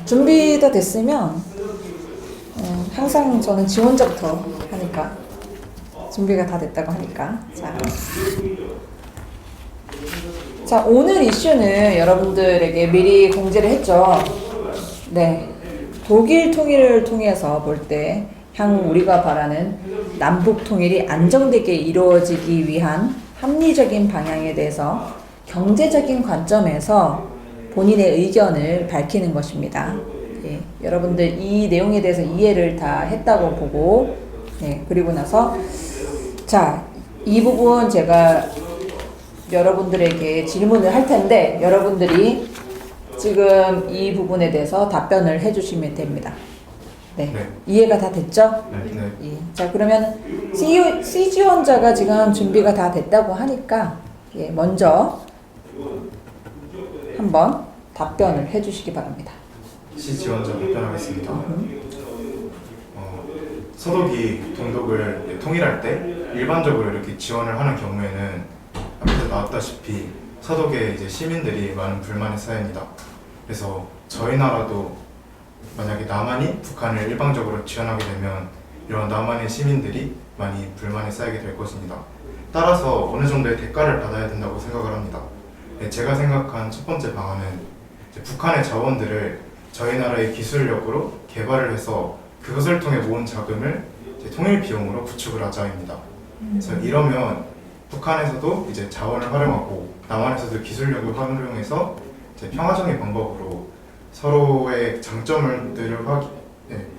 준비가 됐으면 항상 저는 지원자부터 하니까 준비가 다 됐다고 하니까 자 오늘 이슈는 여러분들에게 미리 공지를 했죠. 네, 독일 통일을 통해서 볼 때 향후 우리가 바라는 남북 통일이 안정되게 이루어지기 위한 합리적인 방향에 대해서 경제적인 관점에서 본인의 의견을 밝히는 것입니다. 예, 여러분들 이 내용에 대해서 이해를 다 했다고 보고, 그리고 나서 자, 이 부분 제가 여러분들에게 질문을 할 텐데 여러분들이 지금 이 부분에 대해서 답변을 해주시면 됩니다. 네, 이해가 다 됐죠? 네. 예. 자, 그러면 C 지원자가 지금 준비가 다 됐다고 하니까 먼저 한번 답변을 해주시기 바랍니다. C 지원자 답변하겠습니다. 서독이 동독을 통일할 때 일반적으로 이렇게 지원을 하는 경우에는 앞에서 나왔다시피 서독의 이제 시민들이 많은 불만이 쌓입니다. 그래서 저희 나라도 만약에 남한이 북한을 일방적으로 지원하게 되면 이런 남한의 시민들이 많이 불만이 쌓이게 될 것입니다. 따라서 어느 정도의 대가를 받아야 된다고 생각을 합니다. 제가 생각한 첫 번째 방안은 북한의 자원들을 저희 나라의 기술력으로 개발을 해서 그것을 통해 모은 자금을 통일 비용으로 구축을 하자입니다. 그래서 이러면 북한에서도 이제 자원을 활용하고 남한에서도 기술력을 활용해서 평화적인 방법으로 서로의 장점들을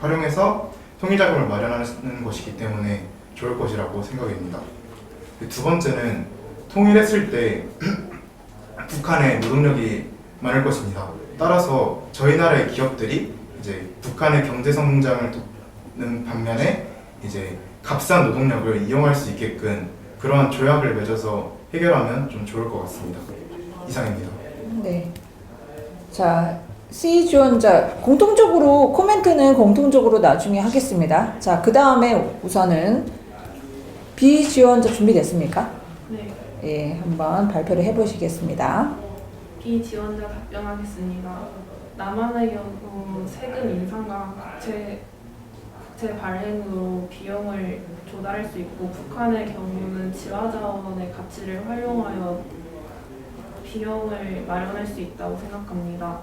활용해서 통일 자금을 마련하는 것이기 때문에 좋을 것이라고 생각합니다. 두 번째는 통일했을 때 북한의 노동력이 많을 것입니다. 따라서 저희 나라의 기업들이 이제 북한의 경제 성장을 돕는 반면에 이제 값싼 노동력을 이용할 수 있게끔 그러한 조약을 맺어서 해결하면 좀 좋을 것 같습니다. 이상입니다. 네. 자, C 지원자 공통적으로 코멘트는 공통적으로 나중에 하겠습니다. 자, 그 다음에 우선은 B 지원자 준비됐습니까? 네. 예, 한번 발표를 해보시겠습니다. B 지원자 답변하겠습니다. 남한의 경우 세금 인상과 국채 발행으로 비용을 조달할 수 있고 북한의 경우는 지화자원의 가치를 활용하여 비용을 마련할 수 있다고 생각합니다.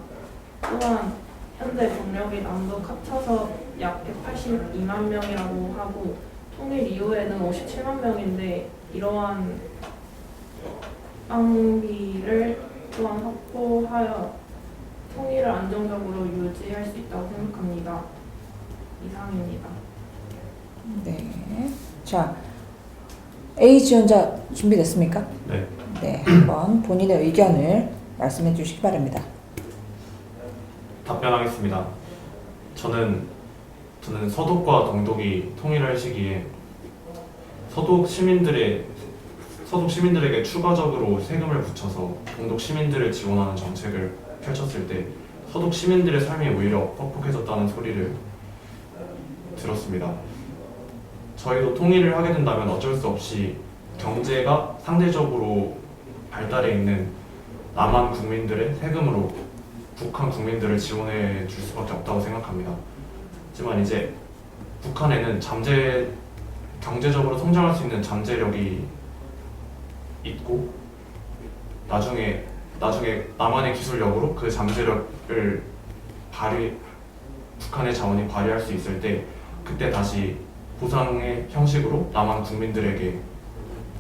또한 현재 병력이 남북 합쳐서 약 182만 명이라고 하고 통일 이후에는 57만 명인데 이러한 방비를 또한 확보하여 통일을 안정적으로 유지할 수 있다고 생각합니다. 이상입니다. 네. 자, A 지원자 준비됐습니까? 네. 네, 한번 본인의 의견을 말씀해 주시기 바랍니다. 답변하겠습니다. 저는 서독과 동독이 통일할 시기에 서독 시민들에게 추가적으로 세금을 붙여서 동독 시민들을 지원하는 정책을 펼쳤을 때 서독 시민들의 삶이 오히려 뻑뻑해졌다는 소리를 들었습니다. 저희도 통일을 하게 된다면 어쩔 수 없이 경제가 상대적으로 발달해 있는 남한 국민들의 세금으로 북한 국민들을 지원해 줄 수밖에 없다고 생각합니다. 하지만 이제 북한에는 경제적으로 성장할 수 있는 잠재력이 있고 나중에 남한의 기술력으로 그 잠재력을 북한의 자원이 발휘할 수 있을 때 그때 다시 보상의 형식으로 남한 국민들에게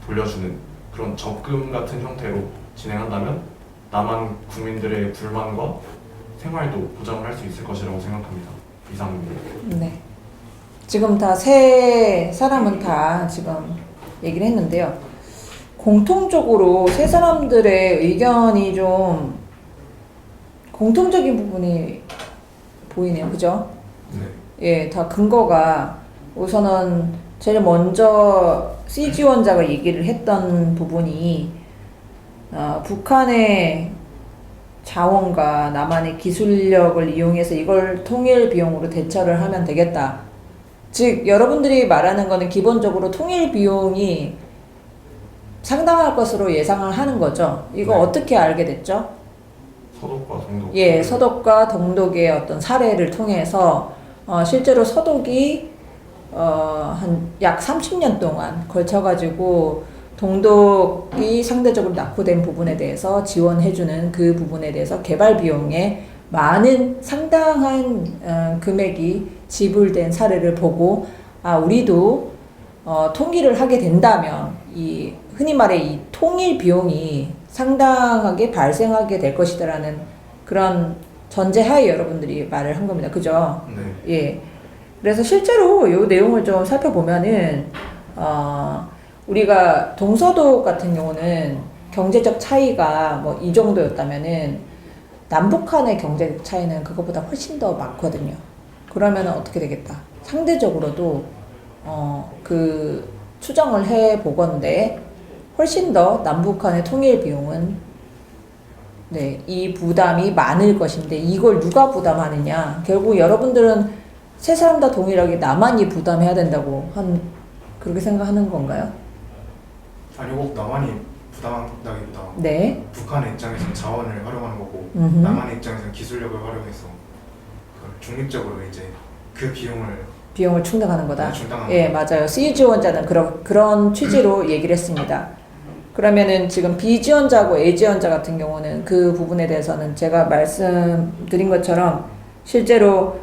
돌려주는 그런 적금 같은 형태로 진행한다면 남한 국민들의 불만과 생활도 보장을 할 수 있을 것이라고 생각합니다. 이상입니다. 네. 지금 다 세 사람은 다 지금 얘기를 했는데요. 공통적으로 세 사람들의 의견이 좀 공통적인 부분이 보이네요. 그죠? 네. 예, 다 근거가 우선은 제일 먼저 CG원자가 얘기를 했던 부분이 북한의 자원과 남한의 기술력을 이용해서 이걸 통일 비용으로 대처를 하면 되겠다. 즉 여러분들이 말하는 거는 기본적으로 통일 비용이 상당할 것으로 예상을 하는 거죠. 이거 네. 어떻게 알게 됐죠? 서독과 동독. 예, 서독과 동독의 어떤 사례를 통해서 실제로 서독이 한 약 30년 동안 걸쳐가지고 동독이 상대적으로 낙후된 부분에 대해서 지원해주는 그 부분에 대해서 개발 비용에 많은 상당한 금액이 지불된 사례를 보고 우리도 통일을 하게 된다면 이 흔히 말해 이 통일 비용이 상당하게 발생하게 될 것이다라는 그런 전제하에 여러분들이 말을 한 겁니다. 그죠? 네. 예. 그래서 실제로 이 내용을 좀 살펴보면은 우리가 동서독 같은 경우는 경제적 차이가 뭐 이 정도였다면은 남북한의 경제적 차이는 그것보다 훨씬 더 많거든요. 그러면 어떻게 되겠다? 상대적으로도 그 추정을 해 보건대 훨씬 더 남북한의 통일 비용은 네, 이 부담이 많을 것인데 이걸 누가 부담하느냐? 결국 여러분들은 세 사람 다 동일하게 남한이 부담해야 된다고 그렇게 생각하는 건가요? 아니 꼭 남한이 부담한다기보다 네. 북한의 입장에서는 자원을 활용하는 거고 음흠. 남한의 입장에서는 기술력을 활용해서 그걸 중립적으로 이제 그 비용을 충당하는 거다. 충당하는 예, 거다. 맞아요. C 지원자는 그런 취지로 얘기를 했습니다. 그러면은 지금 B 지원자하고 A 지원자 같은 경우는 그 부분에 대해서는 제가 말씀드린 것처럼 실제로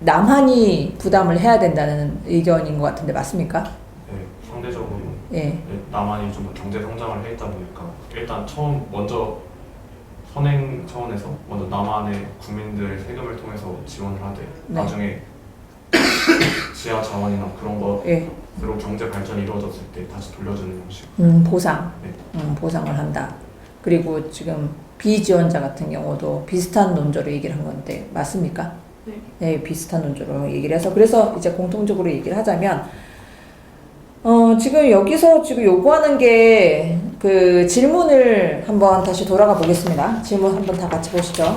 남한이 부담을 해야 된다는 의견인 것 같은데 맞습니까? 네, 상대적으로 예. 남한이 좀 더 경제 성장을 해 있다 보니까 일단 먼저 선행 차원에서 먼저 남한의 국민들 세금을 통해서 지원을 하되 네. 나중에 지하 자원이나 그런 것으로 예. 경제 발전이 이루어졌을 때 다시 돌려주는 형식. 보상. 네. 보상을 한다. 그리고 지금 B 지원자 같은 경우도 비슷한 논조로 얘기를 한 건데 맞습니까? 네. 네, 비슷한 논조로 얘기를 해서 그래서 이제 공통적으로 얘기를 하자면 지금 여기서 지금 요구하는 게 그 질문을 한번 다시 돌아가 보겠습니다. 질문 한번 다 같이 보시죠.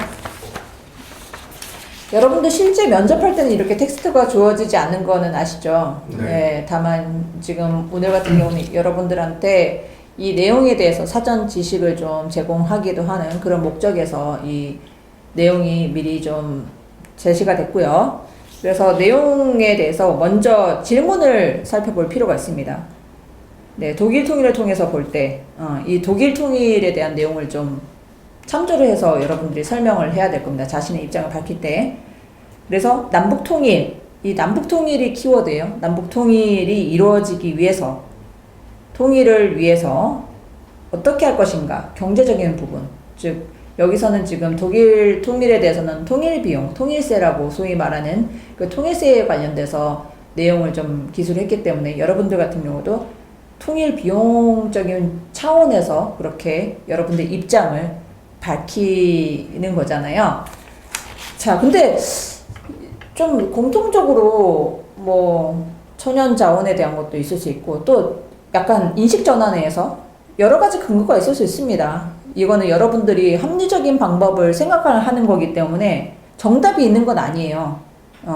여러분들 실제 면접할 때는 이렇게 텍스트가 주어지지 않는 거는 아시죠? 네. 다만 지금 오늘 같은 경우는 여러분들한테 이 내용에 대해서 사전 지식을 좀 제공하기도 하는 그런 목적에서 이 내용이 미리 좀 제시가 됐고요. 그래서 내용에 대해서 먼저 질문을 살펴볼 필요가 있습니다. 네, 독일 통일을 통해서 볼 때, 이 독일 통일에 대한 내용을 좀 참조를 해서 여러분들이 설명을 해야 될 겁니다. 자신의 입장을 밝힐 때. 그래서 남북 통일, 이 남북 통일이 키워드예요. 남북 통일이 이루어지기 위해서, 통일을 위해서 어떻게 할 것인가, 경제적인 부분, 즉 여기서는 지금 독일 통일에 대해서는 통일 비용, 통일세라고 소위 말하는 그 통일세에 관련돼서 내용을 좀 기술했기 때문에 여러분들 같은 경우도 통일 비용적인 차원에서 그렇게 여러분들 입장을 밝히는 거잖아요. 자, 근데 좀 공통적으로 뭐 천연 자원에 대한 것도 있을 수 있고 또 약간 인식 전환에서 여러 가지 근거가 있을 수 있습니다. 이거는 여러분들이 합리적인 방법을 생각하는 거기 때문에 정답이 있는 건 아니에요.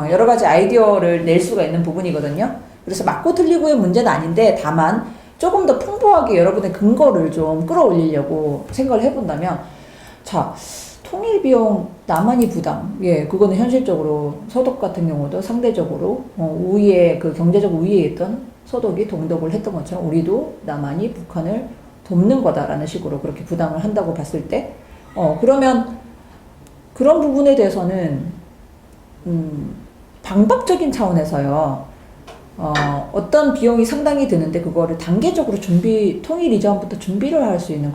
여러 가지 아이디어를 낼 수가 있는 부분이거든요. 그래서 맞고 틀리고의 문제는 아닌데 다만 조금 더 풍부하게 여러분의 근거를 좀 끌어올리려고 생각을 해본다면 자, 통일 비용 남한이 부담. 예, 그거는 현실적으로 서독 같은 경우도 상대적으로 우위에 그 경제적 우위에 있던 서독이 동독을 했던 것처럼 우리도 남한이 북한을 돕는 거다라는 식으로 그렇게 부담을 한다고 봤을 때 그러면 그런 부분에 대해서는 방법적인 차원에서요. 어떤 비용이 상당히 드는데 그거를 단계적으로 통일 이전부터 준비를 할 수 있는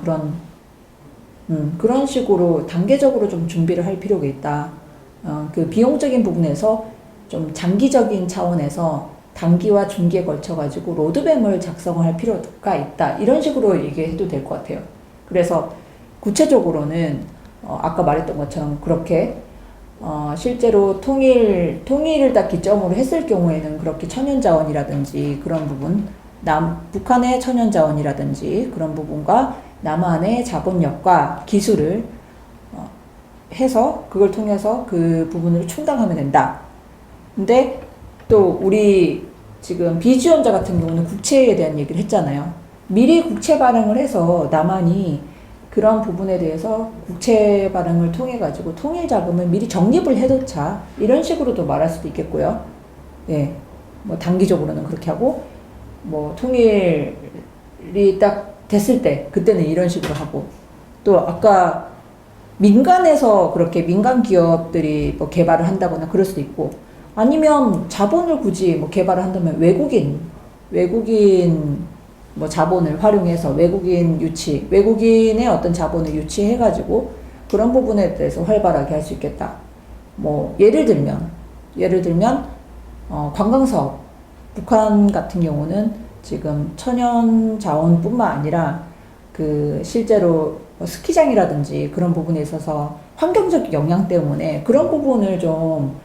그런 식으로 단계적으로 좀 준비를 할 필요가 있다. 그 비용적인 부분에서 좀 장기적인 차원에서 단기와 중기에 걸쳐가지고 로드맵을 작성할 필요가 있다. 이런 식으로 얘기해도 될 것 같아요. 그래서 구체적으로는 아까 말했던 것처럼 그렇게 실제로 통일을 딱 기점으로 했을 경우에는 그렇게 천연자원이라든지 그런 부분, 북한의 천연자원이라든지 그런 부분과 남한의 자본력과 기술을 해서 그걸 통해서 그 부분을 충당하면 된다. 근데 또 우리 지금 비지원자 같은 경우는 국채에 대한 얘기를 했잖아요. 미리 국채 발행을 해서 남한이 그런 부분에 대해서 국채 발행을 통해 가지고 통일 자금을 미리 적립을 해놓자, 이런 식으로도 말할 수도 있겠고요. 예, 뭐 단기적으로는 그렇게 하고, 뭐 통일이 딱 됐을 때 그때는 이런 식으로 하고, 또 아까 민간에서 그렇게 민간 기업들이 뭐 개발을 한다거나 그럴 수도 있고, 아니면 자본을 굳이 뭐 개발을 한다면 외국인 뭐 자본을 활용해서 외국인의 어떤 자본을 유치해가지고 그런 부분에 대해서 활발하게 할 수 있겠다. 뭐 예를 들면 관광사업, 북한 같은 경우는 지금 천연 자원뿐만 아니라 그 실제로 스키장이라든지 그런 부분에 있어서 환경적 영향 때문에 그런 부분을 좀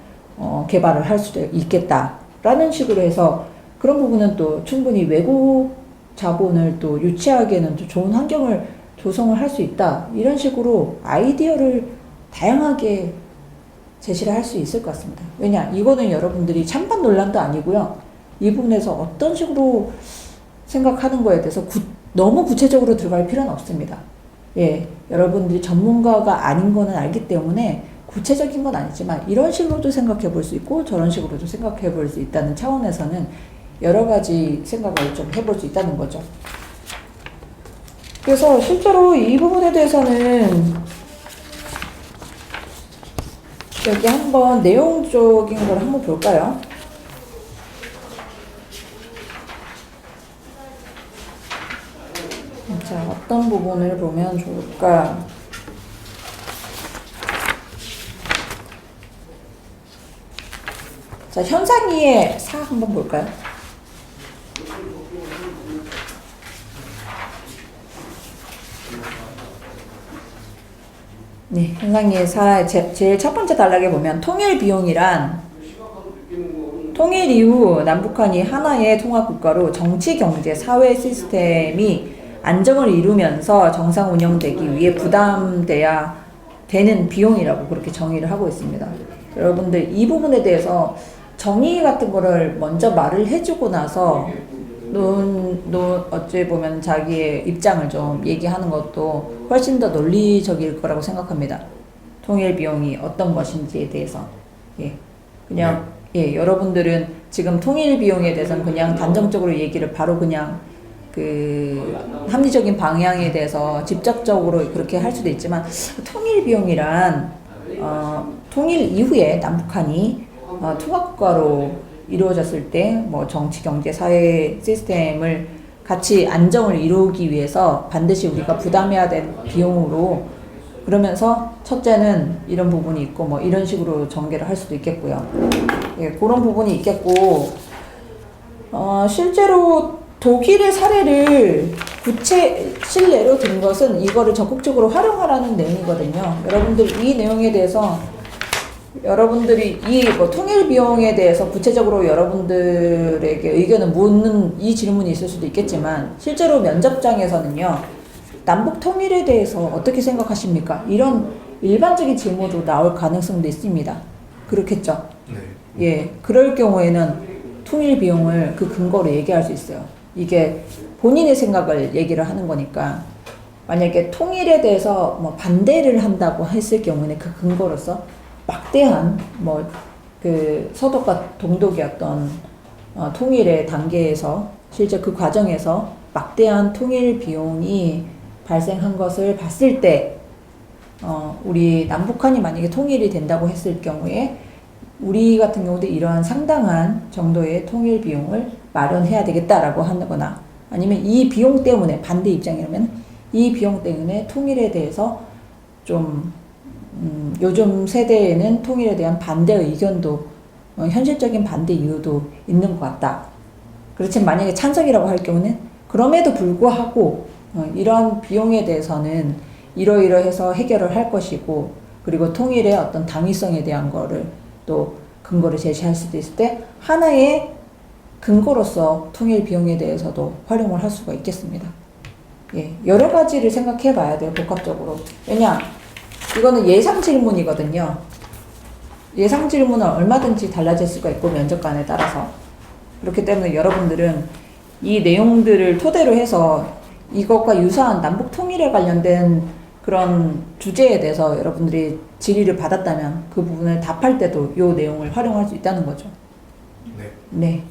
개발을 할 수도 있겠다라는 식으로 해서, 그런 부분은 또 충분히 외국 자본을 또 유치하기에는 또 좋은 환경을 조성을 할 수 있다. 이런 식으로 아이디어를 다양하게 제시를 할 수 있을 것 같습니다. 왜냐, 이거는 여러분들이 찬반 논란도 아니고요. 이 부분에서 어떤 식으로 생각하는 거에 대해서 너무 구체적으로 들어갈 필요는 없습니다. 예, 여러분들이 전문가가 아닌 거는 알기 때문에 구체적인 건 아니지만 이런 식으로도 생각해 볼 수 있고 저런 식으로도 생각해 볼 수 있다는 차원에서는 여러 가지 생각을 좀 해볼 수 있다는 거죠. 그래서 실제로 이 부분에 대해서는 여기 한번 내용적인 걸 한번 볼까요? 자, 어떤 부분을 보면 좋을까? 자, 현상이의 사 한번 볼까요? 네, 현상이의 사 제일 첫 번째 단락에 보면 통일 비용이란 통일 이후 남북한이 하나의 통합국가로 정치, 경제, 사회 시스템이 안정을 이루면서 정상 운영되기 위해 부담돼야 되는 비용이라고 그렇게 정의를 하고 있습니다. 여러분들 이 부분에 대해서 정의 같은 거를 먼저 말을 해주고 나서 어찌 보면 자기의 입장을 좀 얘기하는 것도 훨씬 더 논리적일 거라고 생각합니다. 통일 비용이 어떤 것인지에 대해서. 예. 그냥, 예, 여러분들은 지금 통일 비용에 대해서는 그냥 단정적으로 얘기를 바로 그냥 그 합리적인 방향에 대해서 직접적으로 그렇게 할 수도 있지만, 통일 비용이란, 통일 이후에 남북한이 통합국가로 이루어졌을 때 뭐 정치, 경제, 사회 시스템을 같이 안정을 이루기 위해서 반드시 우리가 부담해야 될 비용으로, 그러면서 첫째는 이런 부분이 있고 뭐 이런 식으로 전개를 할 수도 있겠고요. 예, 그런 부분이 있겠고, 실제로 독일의 사례를 실례로 든 것은 이거를 적극적으로 활용하라는 내용이거든요. 여러분들 이 내용에 대해서 여러분들이 이 통일 비용에 대해서 구체적으로 여러분들에게 의견을 묻는 이 질문이 있을 수도 있겠지만, 실제로 면접장에서는요, 남북 통일에 대해서 어떻게 생각하십니까? 이런 일반적인 질문도 나올 가능성도 있습니다. 그렇겠죠? 네. 예, 그럴 경우에는 통일 비용을 그 근거로 얘기할 수 있어요. 이게 본인의 생각을 얘기를 하는 거니까, 만약에 통일에 대해서 뭐 반대를 한다고 했을 경우에는 그 근거로서 막대한 그 서독과 동독의 어떤 통일의 단계에서 실제 그 과정에서 막대한 통일 비용이 발생한 것을 봤을 때, 우리 남북한이 만약에 통일이 된다고 했을 경우에 우리 같은 경우도 이러한 상당한 정도의 통일 비용을 마련해야 되겠다라고 하거나, 아니면 이 비용 때문에, 반대 입장이라면 이 비용 때문에 통일에 대해서 좀 요즘 세대에는 통일에 대한 반대 의견도, 현실적인 반대 이유도 있는 것 같다. 그렇지만 만약에 찬성이라고 할 경우는 그럼에도 불구하고 이러한 비용에 대해서는 이러이러해서 해결을 할 것이고, 그리고 통일의 어떤 당위성에 대한 거를 또 근거를 제시할 수도 있을 때 하나의 근거로서 통일 비용에 대해서도 활용을 할 수가 있겠습니다. 예, 여러 가지를 생각해 봐야 돼요, 복합적으로. 왜냐, 이거는 예상 질문이거든요. 예상 질문은 얼마든지 달라질 수가 있고, 면접관에 따라서. 그렇기 때문에 여러분들은 이 내용들을 토대로 해서 이것과 유사한 남북 통일에 관련된 그런 주제에 대해서 여러분들이 질의를 받았다면 그 부분을 답할 때도 이 내용을 활용할 수 있다는 거죠. 네. 네.